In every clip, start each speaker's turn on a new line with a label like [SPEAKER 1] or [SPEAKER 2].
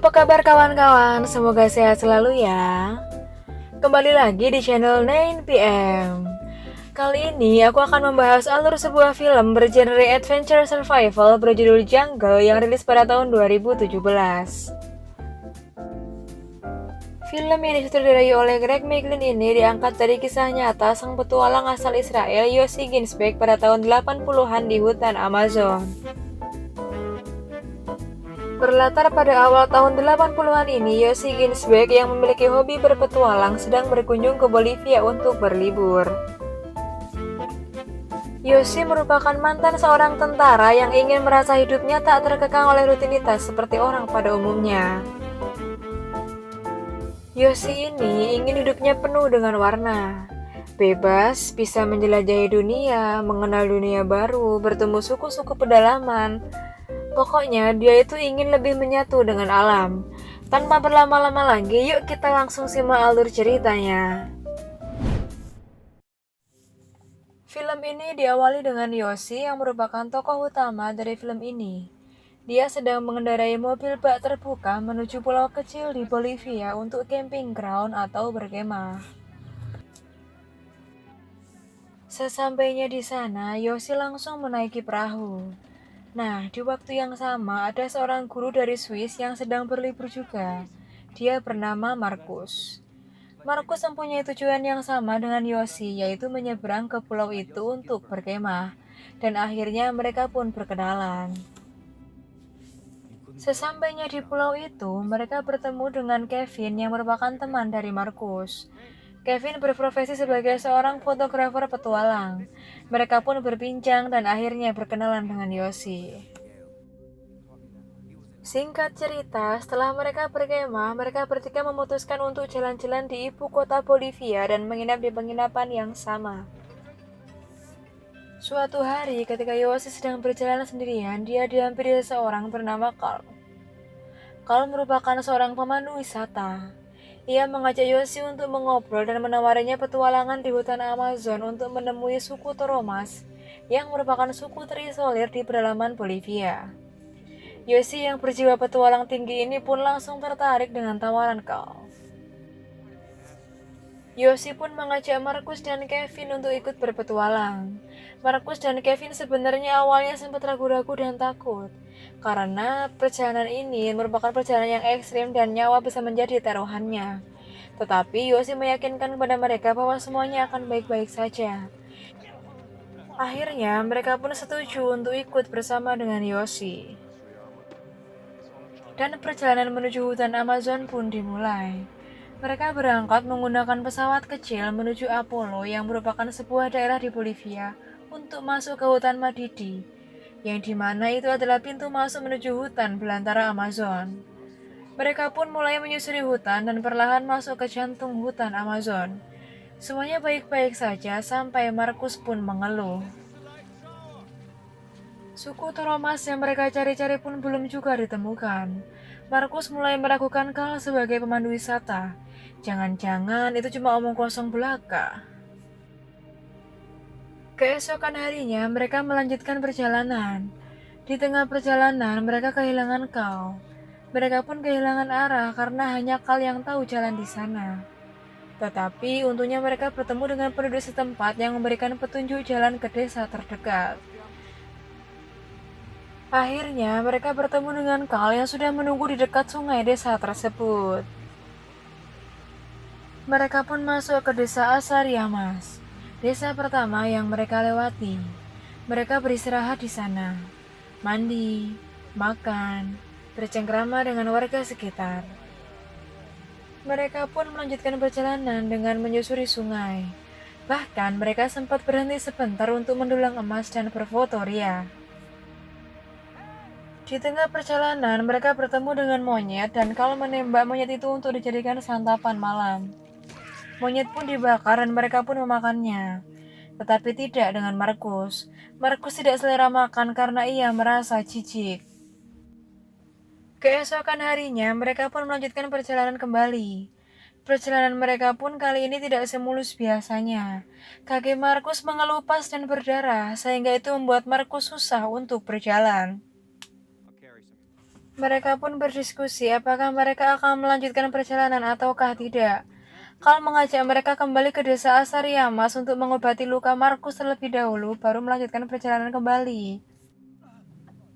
[SPEAKER 1] apa kabar kawan-kawan? Semoga sehat selalu ya. Kembali lagi di channel 9PM. Kali ini aku akan membahas alur sebuah film bergenre adventure survival berjudul Jungle yang rilis pada tahun 2017. Film yang disutradarai oleh Greg McLean ini diangkat dari kisah nyata sang petualang asal Israel Yossi Ginsberg pada tahun 80-an di hutan Amazon. Berlatar pada awal tahun 80-an ini, Yossi Ginsberg yang memiliki hobi berpetualang sedang berkunjung ke Bolivia untuk berlibur. Yossi merupakan mantan seorang tentara yang ingin merasa hidupnya tak terkekang oleh rutinitas seperti orang pada umumnya. Yossi ini ingin hidupnya penuh dengan warna. Bebas, bisa menjelajahi dunia, mengenal dunia baru, bertemu suku-suku pedalaman. Pokoknya dia itu ingin lebih menyatu dengan alam. Tanpa berlama-lama lagi, yuk kita langsung simak alur ceritanya. Film ini diawali dengan Yossi yang merupakan tokoh utama dari film ini. Dia sedang mengendarai mobil bak terbuka menuju pulau kecil di Bolivia untuk camping ground atau berkemah. Sesampainya di sana, Yossi langsung menaiki perahu. Nah, di waktu yang sama ada seorang guru dari Swiss yang sedang berlibur juga. Dia bernama Markus. Markus mempunyai tujuan yang sama dengan Yossi, yaitu menyeberang ke pulau itu untuk berkemah. Dan akhirnya mereka pun berkenalan. Sesampainya di pulau itu, mereka bertemu dengan Kevin yang merupakan teman dari Markus. Kevin berprofesi sebagai seorang fotografer petualang. Mereka pun berbincang dan akhirnya berkenalan dengan Yossi. Singkat cerita, setelah mereka berkemah, mereka bertiga memutuskan untuk jalan-jalan di ibu kota Bolivia dan menginap di penginapan yang sama. Suatu hari, ketika Yossi sedang berjalan sendirian, dia dihampiri seseorang bernama Carl. Carl merupakan seorang pemandu wisata. Ia mengajak Yossi untuk mengobrol dan menawarinya petualangan di hutan Amazon untuk menemui suku Toromas, yang merupakan suku terisolir di pedalaman Bolivia. Yossi yang berjiwa petualang tinggi ini pun langsung tertarik dengan tawaran Carl. Yossi pun mengajak Markus dan Kevin untuk ikut berpetualang. Markus dan Kevin sebenarnya awalnya sempat ragu-ragu dan takut, karena perjalanan ini merupakan perjalanan yang ekstrim dan nyawa bisa menjadi taruhannya. Tetapi Yossi meyakinkan kepada mereka bahwa semuanya akan baik-baik saja. Akhirnya mereka pun setuju untuk ikut bersama dengan Yossi. Dan perjalanan menuju hutan Amazon pun dimulai. Mereka berangkat menggunakan pesawat kecil menuju Apollo yang merupakan sebuah daerah di Bolivia untuk masuk ke hutan Madidi, yang dimana itu adalah pintu masuk menuju hutan belantara Amazon. Mereka pun mulai menyusuri hutan dan perlahan masuk ke jantung hutan Amazon. Semuanya baik-baik saja sampai Markus pun mengeluh. Suku Toromas yang mereka cari-cari pun belum juga ditemukan. Markus mulai meragukan Carl sebagai pemandu wisata. Jangan-jangan itu cuma omong kosong belaka. Keesokan harinya mereka melanjutkan perjalanan. Di tengah perjalanan mereka kehilangan Carl. Mereka pun kehilangan arah karena hanya Carl yang tahu jalan di sana. Tetapi untungnya mereka bertemu dengan penduduk setempat yang memberikan petunjuk jalan ke desa terdekat. Akhirnya mereka bertemu dengan Carl yang sudah menunggu di dekat sungai desa tersebut. Mereka pun masuk ke desa Asariamas, desa pertama yang mereka lewati. Mereka beristirahat di sana, mandi, makan, bercengkrama dengan warga sekitar. Mereka pun melanjutkan perjalanan dengan menyusuri sungai. Bahkan mereka sempat berhenti sebentar untuk mendulang emas dan berfoto ria. Di tengah perjalanan, mereka bertemu dengan monyet dan Carl menembak monyet itu untuk dijadikan santapan malam. Monyet pun dibakar dan mereka pun memakannya. Tetapi tidak dengan Markus. Markus tidak selera makan karena ia merasa jijik. Keesokan harinya, mereka pun melanjutkan perjalanan kembali. Perjalanan mereka pun kali ini tidak semulus biasanya. Kaki Markus mengelupas dan berdarah, sehingga itu membuat Markus susah untuk berjalan. Mereka pun berdiskusi apakah mereka akan melanjutkan perjalanan ataukah tidak. Carl mengajak mereka kembali ke desa Asariamas untuk mengobati luka Markus terlebih dahulu, baru melanjutkan perjalanan kembali.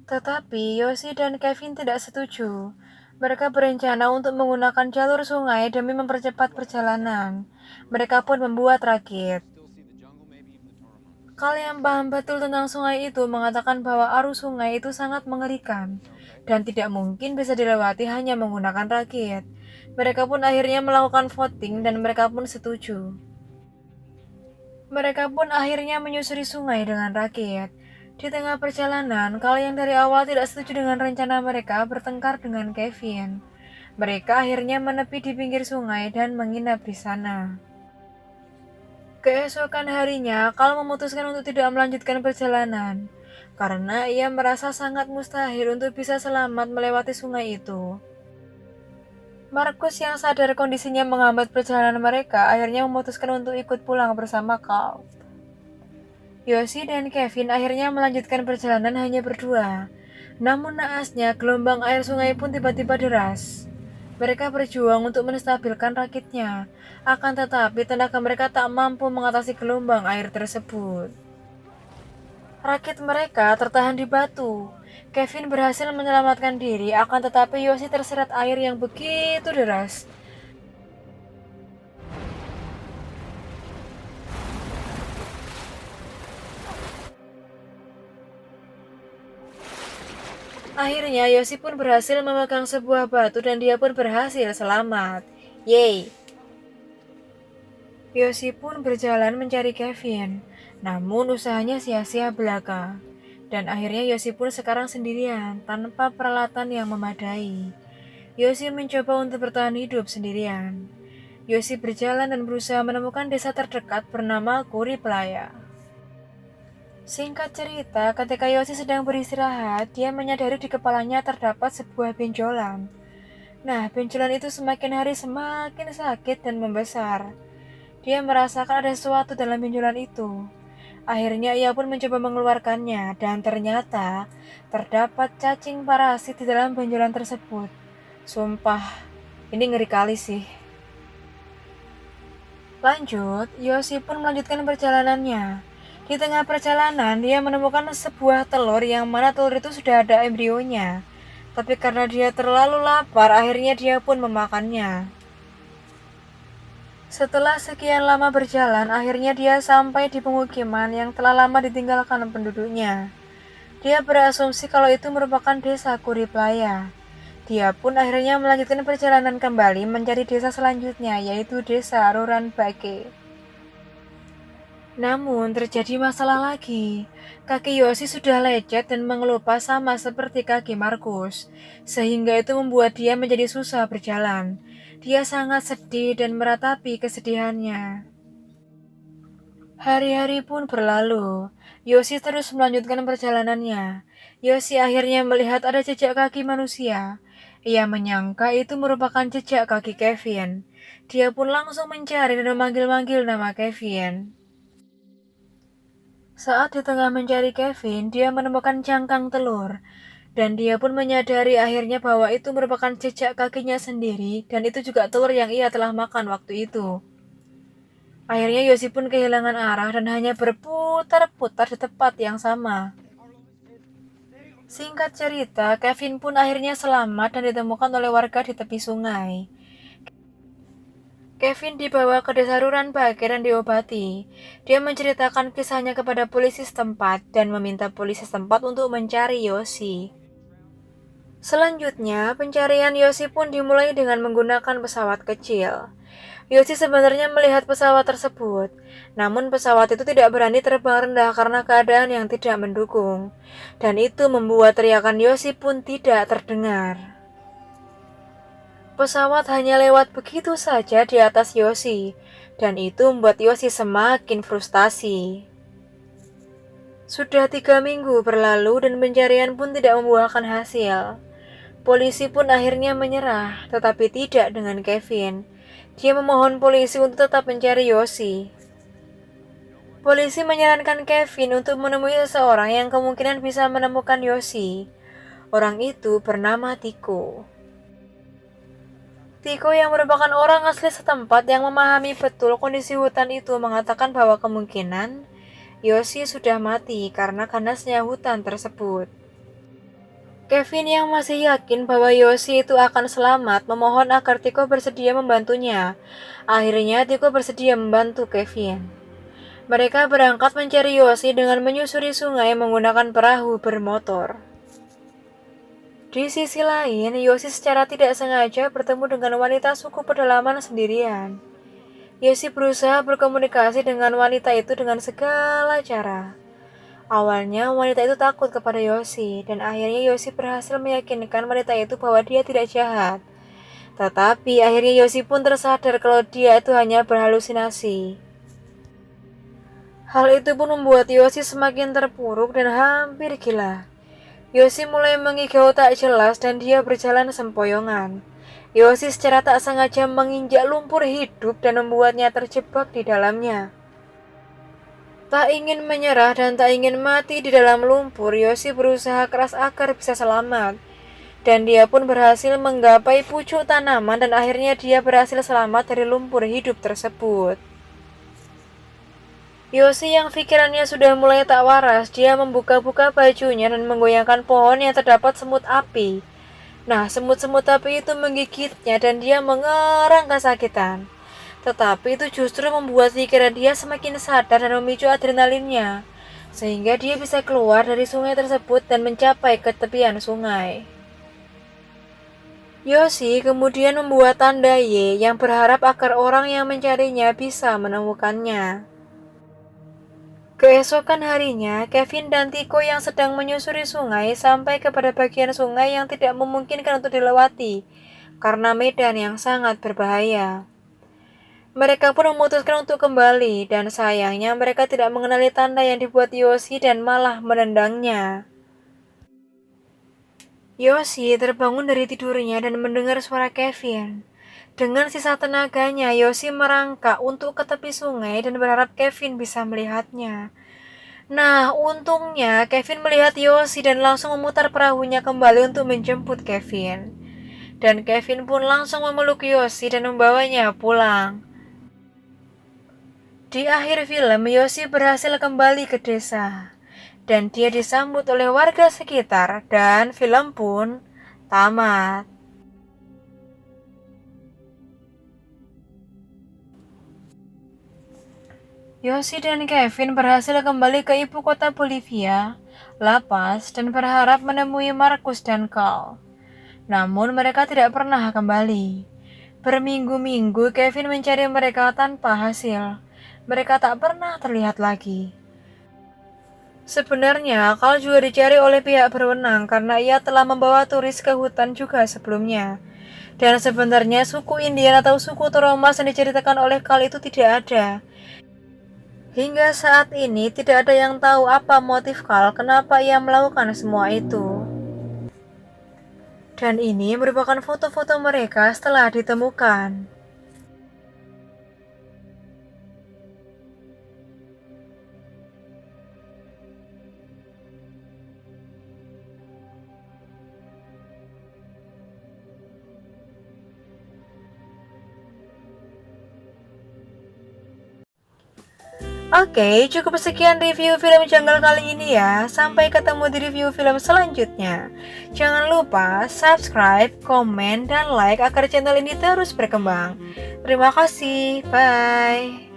[SPEAKER 1] Tetapi Yoshi dan Kevin tidak setuju. Mereka berencana untuk menggunakan jalur sungai demi mempercepat perjalanan. Mereka pun membuat rakit. Carl yang paham betul tentang sungai itu mengatakan bahwa arus sungai itu sangat mengerikan dan tidak mungkin bisa dilewati hanya menggunakan rakit. Mereka pun akhirnya melakukan voting dan mereka pun setuju. Mereka pun akhirnya menyusuri sungai dengan rakit. Di tengah perjalanan, Carl yang dari awal tidak setuju dengan rencana mereka bertengkar dengan Kevin. Mereka akhirnya menepi di pinggir sungai dan menginap di sana. Keesokan harinya, Carl memutuskan untuk tidak melanjutkan perjalanan, karena ia merasa sangat mustahil untuk bisa selamat melewati sungai itu. Markus yang sadar kondisinya menghambat perjalanan mereka, akhirnya memutuskan untuk ikut pulang bersama Carl. Yoshi dan Kevin akhirnya melanjutkan perjalanan hanya berdua. Namun naasnya, gelombang air sungai pun tiba-tiba deras. Mereka berjuang untuk menstabilkan rakitnya, akan tetapi tenaga mereka tak mampu mengatasi gelombang air tersebut. Rakit mereka tertahan di batu. Kevin berhasil menyelamatkan diri, akan tetapi Yoshi terseret air yang begitu deras. Akhirnya Yoshi pun berhasil memegang sebuah batu dan dia pun berhasil selamat. Yeay! Yoshi pun berjalan mencari Kevin, namun usahanya sia-sia belaka. Dan akhirnya Yoshi pun sekarang sendirian, tanpa peralatan yang memadai. Yoshi mencoba untuk bertahan hidup sendirian. Yoshi berjalan dan berusaha menemukan desa terdekat bernama Kuriplaya. Singkat cerita, ketika Yoshi sedang beristirahat, dia menyadari di kepalanya terdapat sebuah benjolan. Nah, benjolan itu semakin hari semakin sakit dan membesar. Dia merasakan ada sesuatu dalam benjolan itu. Akhirnya ia pun mencoba mengeluarkannya, dan ternyata terdapat cacing parasit di dalam benjolan tersebut. Sumpah, ini ngeri kali sih. Lanjut, Yoshi pun melanjutkan perjalanannya. Di tengah perjalanan, dia menemukan sebuah telur yang mana telur itu sudah ada embrionya. Tapi karena dia terlalu lapar, akhirnya dia pun memakannya. Setelah sekian lama berjalan, akhirnya dia sampai di pemukiman yang telah lama ditinggalkan penduduknya. Dia berasumsi kalau itu merupakan desa Kuriplaya. Dia pun akhirnya melanjutkan perjalanan kembali mencari desa selanjutnya, yaitu desa Ruranbake. Namun terjadi masalah lagi. Kaki Yoshi sudah lecet dan mengelupas sama seperti kaki Markus, sehingga itu membuat dia menjadi susah berjalan. Dia sangat sedih dan meratapi kesedihannya. Hari-hari pun berlalu. Yoshi terus melanjutkan perjalanannya. Yoshi akhirnya melihat ada jejak kaki manusia. Ia menyangka itu merupakan jejak kaki Kevin. Dia pun langsung mencari dan memanggil-manggil nama Kevin. Saat di tengah mencari Kevin, dia menemukan cangkang telur. Dan dia pun menyadari akhirnya bahwa itu merupakan jejak kakinya sendiri, dan itu juga telur yang ia telah makan waktu itu. Akhirnya Yoshi pun kehilangan arah dan hanya berputar-putar di tempat yang sama. Singkat cerita, Kevin pun akhirnya selamat dan ditemukan oleh warga di tepi sungai. Kevin dibawa ke desa Ruranbake dan diobati. Dia menceritakan kisahnya kepada polisi setempat dan meminta polisi setempat untuk mencari Yoshi. Selanjutnya, pencarian Yoshi pun dimulai dengan menggunakan pesawat kecil. Yoshi sebenarnya melihat pesawat tersebut, namun pesawat itu tidak berani terbang rendah karena keadaan yang tidak mendukung. Dan itu membuat teriakan Yoshi pun tidak terdengar. Pesawat hanya lewat begitu saja di atas Yoshi, dan itu membuat Yoshi semakin frustasi. Sudah 3 minggu berlalu dan pencarian pun tidak membuahkan hasil. Polisi pun akhirnya menyerah, tetapi tidak dengan Kevin. Dia memohon polisi untuk tetap mencari Yoshi. Polisi menyarankan Kevin untuk menemui seseorang yang kemungkinan bisa menemukan Yoshi. Orang itu bernama Tiko. Tiko yang merupakan orang asli setempat yang memahami betul kondisi hutan itu mengatakan bahwa kemungkinan Yoshi sudah mati karena kanasnya hutan tersebut. Kevin yang masih yakin bahwa Yoshi itu akan selamat memohon agar Tiko bersedia membantunya. Akhirnya Tiko bersedia membantu Kevin. Mereka berangkat mencari Yoshi dengan menyusuri sungai menggunakan perahu bermotor. Di sisi lain, Yoshi secara tidak sengaja bertemu dengan wanita suku pedalaman sendirian. Yoshi berusaha berkomunikasi dengan wanita itu dengan segala cara. Awalnya wanita itu takut kepada Yoshi, dan akhirnya Yoshi berhasil meyakinkan wanita itu bahwa dia tidak jahat. Tetapi akhirnya Yoshi pun tersadar kalau dia itu hanya berhalusinasi. Hal itu pun membuat Yoshi semakin terpuruk dan hampir gila. Yoshi mulai mengigau tak jelas dan dia berjalan sempoyongan. Yoshi secara tak sengaja menginjak lumpur hidup dan membuatnya terjebak di dalamnya. Tak ingin menyerah dan tak ingin mati di dalam lumpur, Yoshi berusaha keras agar bisa selamat. Dan dia pun berhasil menggapai pucuk tanaman dan akhirnya dia berhasil selamat dari lumpur hidup tersebut. Yoshi yang pikirannya sudah mulai tak waras, dia membuka-buka bajunya dan menggoyangkan pohon yang terdapat semut api. Nah, semut-semut api itu menggigitnya dan dia mengerang kesakitan. Tetapi itu justru membuat pikiran dia semakin sadar dan memicu adrenalinnya, sehingga dia bisa keluar dari sungai tersebut dan mencapai ke tepian sungai. Yoshi kemudian membuat tanda Y yang berharap agar orang yang mencarinya bisa menemukannya. Keesokan harinya, Kevin dan Tiko yang sedang menyusuri sungai sampai kepada bagian sungai yang tidak memungkinkan untuk dilewati karena medan yang sangat berbahaya. Mereka pun memutuskan untuk kembali dan sayangnya mereka tidak mengenali tanda yang dibuat Yoshi dan malah menendangnya. Yoshi terbangun dari tidurnya dan mendengar suara Kevin. Dengan sisa tenaganya, Yoshi merangkak untuk ke tepi sungai dan berharap Kevin bisa melihatnya. Nah, untungnya Kevin melihat Yoshi dan langsung memutar perahunya kembali untuk menjemput Kevin. Dan Kevin pun langsung memeluk Yoshi dan membawanya pulang. Di akhir film, Yoshi berhasil kembali ke desa. Dan dia disambut oleh warga sekitar dan film pun tamat. Yoshi dan Kevin berhasil kembali ke ibu kota Bolivia, La Paz, dan berharap menemui Marcus dan Carl. Namun mereka tidak pernah kembali. Berminggu-minggu Kevin mencari mereka tanpa hasil. Mereka tak pernah terlihat lagi. Sebenarnya Carl juga dicari oleh pihak berwenang karena ia telah membawa turis ke hutan juga sebelumnya. Dan sebenarnya suku Indian atau suku Toromas yang diceritakan oleh Carl itu tidak ada. Hingga saat ini tidak ada yang tahu apa motif Carl kenapa ia melakukan semua itu. Dan ini merupakan foto-foto mereka setelah ditemukan. Oke, cukup sekian review film Jungle kali ini ya. Sampai ketemu di review film selanjutnya. Jangan lupa subscribe, komen, dan like agar channel ini terus berkembang. Terima kasih, bye.